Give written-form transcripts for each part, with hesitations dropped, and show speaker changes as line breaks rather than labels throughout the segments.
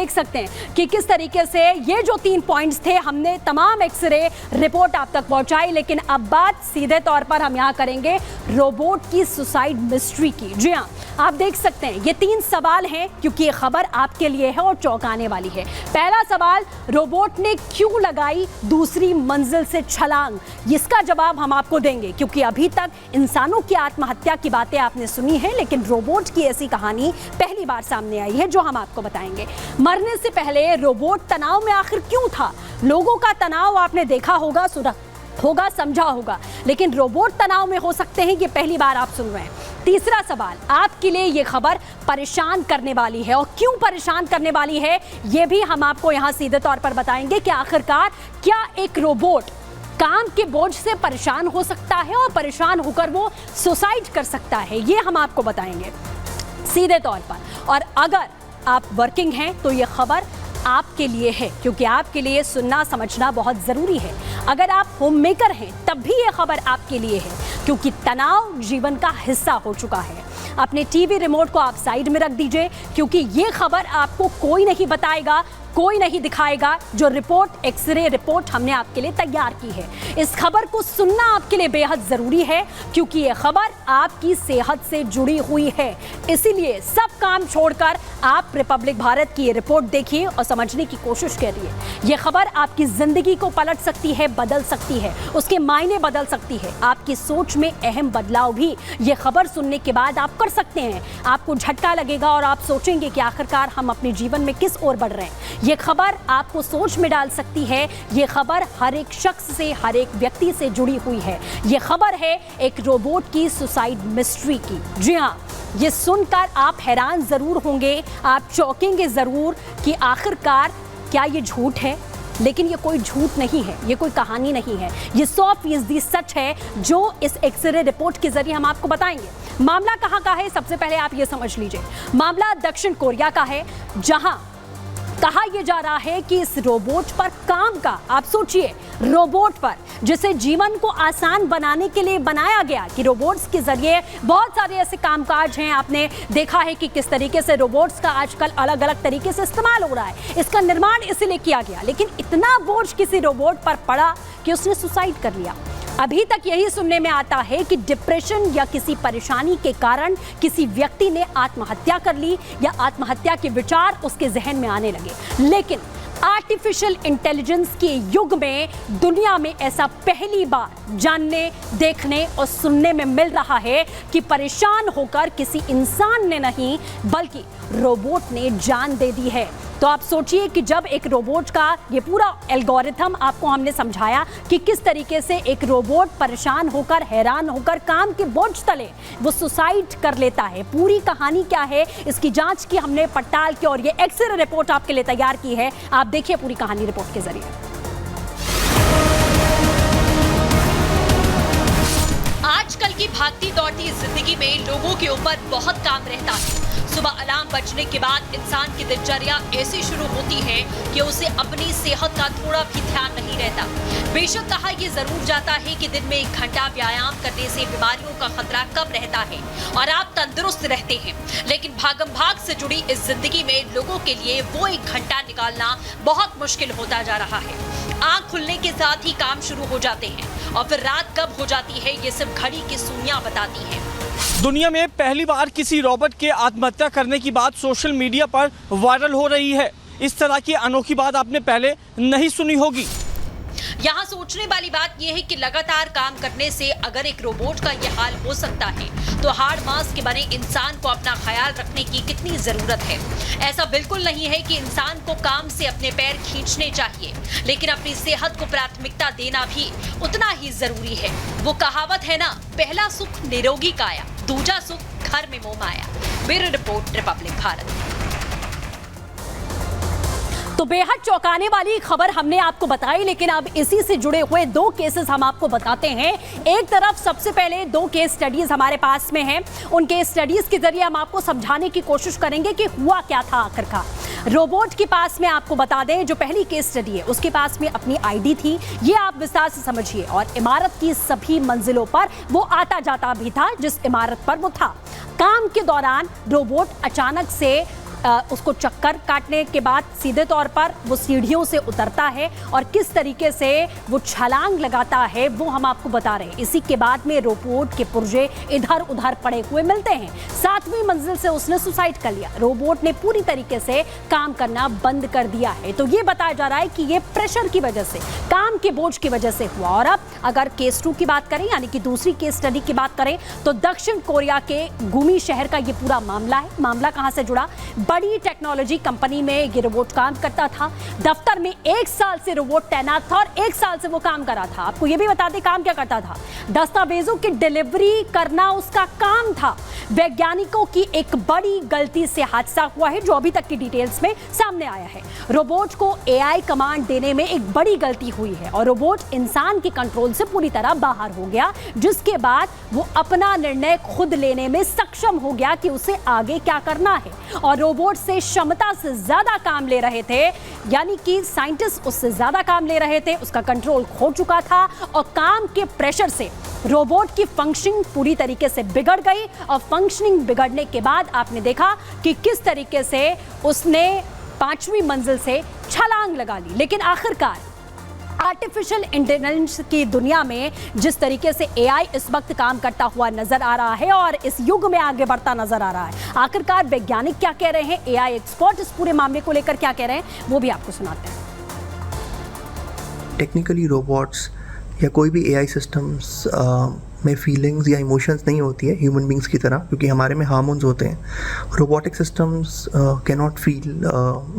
देख सकते हैं कि किस तरीके से ये जो 3 पॉइंट्स थे, हमने तमाम एक्सरे रिपोर्ट आप तक पहुंचाई। लेकिन अब बात सीधे तौर पर हम यहाँ करेंगे रोबोट की सुसाइड मिस्ट्री की। जी हाँ, आप देख सकते हैं ये 3 सवाल हैं, क्योंकि ये खबर आपके लिए है और चौंकाने वाली है। पहला सवाल, रोबोट ने क्यों लगाई दूसरी मंजिल से छलांग? इसका जवाब हम आपको देंगे, क्योंकि अभी तक इंसानों की आत्महत्या की बातें आपने सुनी है, लेकिन रोबोट की ऐसी कहानी पहली बार सामने आई है, जो हम आपको बताएंगे। मरने से पहले रोबोट तनाव में आखिर क्यों था? लोगों का तनाव आपने देखा होगा, सुना होगा, समझा होगा, लेकिन रोबोट तनाव में हो सकते हैं, ये पहली बार आप सुन रहे हैं। तीसरा सवाल, आपके लिए ये खबर परेशान करने वाली है, और क्यों परेशान करने वाली है ये भी हम आपको यहाँ सीधे तौर पर बताएंगे कि आखिरकार क्या एक रोबोट काम के बोझ से परेशान हो सकता है और परेशान होकर वो सुसाइड कर सकता है, ये हम आपको बताएंगे सीधे तौर पर। और अगर आप वर्किंग हैं तो ये खबर आपके लिए है, क्योंकि आपके लिए सुनना समझना बहुत ज़रूरी है। अगर आप होम मेकर हैं तब भी ये खबर आपके लिए है, क्योंकि तनाव जीवन का हिस्सा हो चुका है। अपने टीवी रिमोट को आप साइड में रख दीजिए, क्योंकि ये खबर आपको कोई नहीं बताएगा, कोई नहीं दिखाएगा। जो रिपोर्ट, एक्सरे रिपोर्ट हमने आपके लिए तैयार की है, इस खबर को सुनना आपके लिए बेहद ज़रूरी है, क्योंकि ये खबर आपकी सेहत से जुड़ी हुई है। इसीलिए सब काम छोड़कर आप रिपब्लिक भारत की ये रिपोर्ट देखिए और समझने की कोशिश करिए। ये खबर आपकी ज़िंदगी को पलट सकती है, बदल सकती है, उसके मायने बदल सकती है। आपकी सोच में अहम बदलाव भी ये खबर सुनने के बाद आप कर सकते हैं। आपको झटका लगेगा और आप सोचेंगे कि आखिरकार हम अपने जीवन में किस ओर बढ़ रहे हैं। ये खबर आपको सोच में डाल सकती है। ये खबर हर एक शख्स से, हर एक व्यक्ति से जुड़ी हुई है। ये खबर है एक रोबोट की सुसाइड मिस्ट्री की। जी हाँ, ये सुनकर आप हैरान जरूर होंगे, आप चौंकेंगे जरूर कि आखिरकार क्या ये झूठ है? लेकिन ये कोई झूठ नहीं है, ये कोई कहानी नहीं है, ये 100% सच है, जो इस एक्सरे रिपोर्ट के जरिए हम आपको बताएंगे। मामला कहाँ का है, सबसे पहले आप ये समझ लीजिए। मामला दक्षिण कोरिया का है, जहां कहा यह जा रहा है कि इस रोबोट पर काम का, आप सोचिए, रोबोट पर जिसे जीवन को आसान बनाने के लिए बनाया गया, कि रोबोट्स के जरिए बहुत सारे ऐसे कामकाज हैं। आपने देखा है कि किस तरीके से रोबोट्स का आजकल अलग अलग तरीके से इस्तेमाल हो रहा है। इसका निर्माण इसलिए किया गया, लेकिन इतना बोझ किसी रोबोट पर पड़ा कि उसने सुसाइड कर लिया। अभी तक यही सुनने में आता है कि डिप्रेशन या किसी परेशानी के कारण किसी व्यक्ति ने आत्महत्या कर ली, या आत्महत्या के विचार उसके जहन में आने लगे। लेकिन आर्टिफिशियल इंटेलिजेंस के युग में दुनिया में ऐसा पहली बार जानने, देखने और सुनने में मिल रहा है कि परेशान होकर किसी इंसान ने नहीं, बल्कि रोबोट ने जान दे दी है। तो आप सोचिए कि जब एक रोबोट का ये पूरा एल्गोरिथम आपको हमने समझाया कि किस तरीके से एक रोबोट परेशान होकर, हैरान होकर काम के बोझ तले वो सुसाइड कर लेता है। पूरी कहानी क्या है, इसकी जांच की हमने पड़ताल की और ये एक्सरे रिपोर्ट आपके लिए तैयार की है। आप देखिए पूरी कहानी रिपोर्ट के जरिए।
आजकल की भागती दौड़ती जिंदगी में लोगों के ऊपर बहुत काम रहता है। सुबह अलार्म बजने के बाद इंसान की दिनचर्या ऐसी शुरू होती है कि उसे अपनी सेहत का थोड़ा भी ध्यान नहीं रहता। बेशक कहा यह जरूर जाता है कि दिन में 1 घंटा व्यायाम करने से बीमारियों का खतरा कम रहता है और आप तंदुरुस्त रहते हैं, लेकिन भागम भाग से जुड़ी इस जिंदगी में लोगों के लिए वो 1 घंटा निकालना बहुत मुश्किल होता जा रहा है। आंख खुलने के साथ ही काम शुरू हो जाते हैं और फिर रात कब हो जाती है ये सिर्फ घड़ी की सुइयां बताती हैं।
दुनिया में पहली बार किसी रोबोट के आत्महत्या करने की बात सोशल मीडिया पर वायरल हो रही है। इस तरह की अनोखी बात आपने पहले नहीं सुनी होगी।
यहाँ सोचने वाली बात यह है कि लगातार काम करने से अगर एक रोबोट का यह हाल हो सकता है, तो हार्ड मांस के बने इंसान को अपना ख्याल रखने की कितनी जरूरत है। ऐसा बिल्कुल नहीं है कि इंसान को काम से अपने पैर खींचने चाहिए, लेकिन अपनी सेहत को प्राथमिकता देना भी उतना ही जरूरी है। वो कहावत है ना, पहला सुख निरोगी काया, दूजा सुख घर में मोह माया। Bureau report, Republic Bharat.
तो बेहद चौंकाने वाली खबर हमने आपको बताई, लेकिन अब इसी से जुड़े हुए 2 केसेस हम आपको बताते हैं। एक तरफ सबसे पहले 2 केस स्टडीज हमारे पास में हैं। उन केस स्टडीज के जरिए हम आपको समझाने की कोशिश करेंगे कि हुआ क्या था आखिरकार। रोबोट के पास में आपको बता दें, जो पहली केस स्टडी है उसके पास में अपनी आईडी थी, ये आप विस्तार से समझिए, और इमारत की सभी मंजिलों पर वो आता जाता भी था जिस इमारत पर वो था। काम के दौरान रोबोट अचानक से उसको चक्कर काटने के बाद सीधे तौर पर वो सीढ़ियों से उतरता है और किस तरीके से वो छलांग लगाता है वो हम आपको बता रहे हैं। इसी के बाद में रोबोट के पुर्जे इधर उधर पड़े हुए मिलते हैं। 7वीं मंजिल से उसने सुसाइड कर लिया। रोबोट ने पूरी तरीके से काम करना बंद कर दिया है। तो ये बताया जा रहा है कि ये प्रेशर की वजह से, काम के बोझ की वजह से हुआ। और अब अगर केस 2 की बात करें, यानी कि दूसरी केस स्टडी की बात करें, तो दक्षिण कोरिया के गुमी शहर का ये पूरा मामला है। मामला कहां से जुड़ा? बड़ी टेक्नोलॉजी कंपनी में ये रोबोट काम करता था। दफ्तर में 1 साल से रोबोट तैनात था और 1 साल से वो काम कर रहा था। आपको ये भी बता दें काम क्या करता था। दस्तावेजों की डिलीवरी करना उसका काम था। वैज्ञानिकों की एक बड़ी गलती से हादसा हुआ है जो अभी तक की डिटेल्स में सामने आया है। रोबोट को एआई कमांड देने में एक बड़ी गलती हुई है और रोबोट इंसान के कंट्रोल से पूरी तरह बाहर हो गया, जिसके बाद वो अपना निर्णय खुद लेने में सक्षम हो गया कि उसे आगे क्या करना है। और रोबोट से क्षमता से ज्यादा काम ले रहे थे, यानी कि साइंटिस्ट उससे ज्यादा काम ले रहे थे, उसका कंट्रोल खो चुका था और काम के प्रेशर से रोबोट की फंक्शनिंग पूरी तरीके से बिगड़ गई। और फंक्शनिंग बिगड़ने के बाद आपने देखा कि किस तरीके से उसने 5वीं मंजिल से छलांग लगा ली। लेकिन आखिरकार आर्टिफिशियल इंटेलिजेंस की दुनिया में जिस तरीके से एआई इस वक्त काम करता हुआ नजर आ रहा है और इस युग में आगे बढ़ता नजर आ रहा है, आखिरकार वैज्ञानिक क्या कह रहे हैं, एआई एक्सपर्ट इस पूरे मामले को लेकर क्या कह रहे हैं, वो भी आपको सुनाते हैं।
टेक्निकली रोबोट्स या कोई भी एआई सिस्टम्स में फीलिंग्स या इमोशंस नहीं होती है ह्यूमन बींग्स की तरह, क्योंकि हमारे में हार्मोन्स होते हैं। Robotic systems can not feel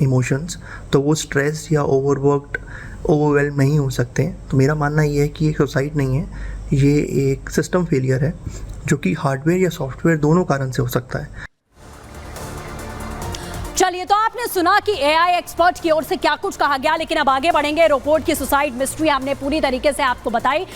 emotions, तो वो स्ट्रेस या ओवरवर्कड, ओवरवेल्म नहीं हो सकते हैं। तो मेरा मानना ये है कि ये सुसाइड नहीं है, ये एक सिस्टम फेलियर है जो कि हार्डवेयर या सॉफ्टवेयर दोनों कारण से हो सकता है।
चलिए, तो आपने सुना कि एआई एक्सपर्ट की ओर से क्या कुछ कहा गया, लेकिन अब आगे बढ़ेंगे। रोबोट की सुसाइड मिस्ट्री हमने पूरी तरीके से आपको बताई।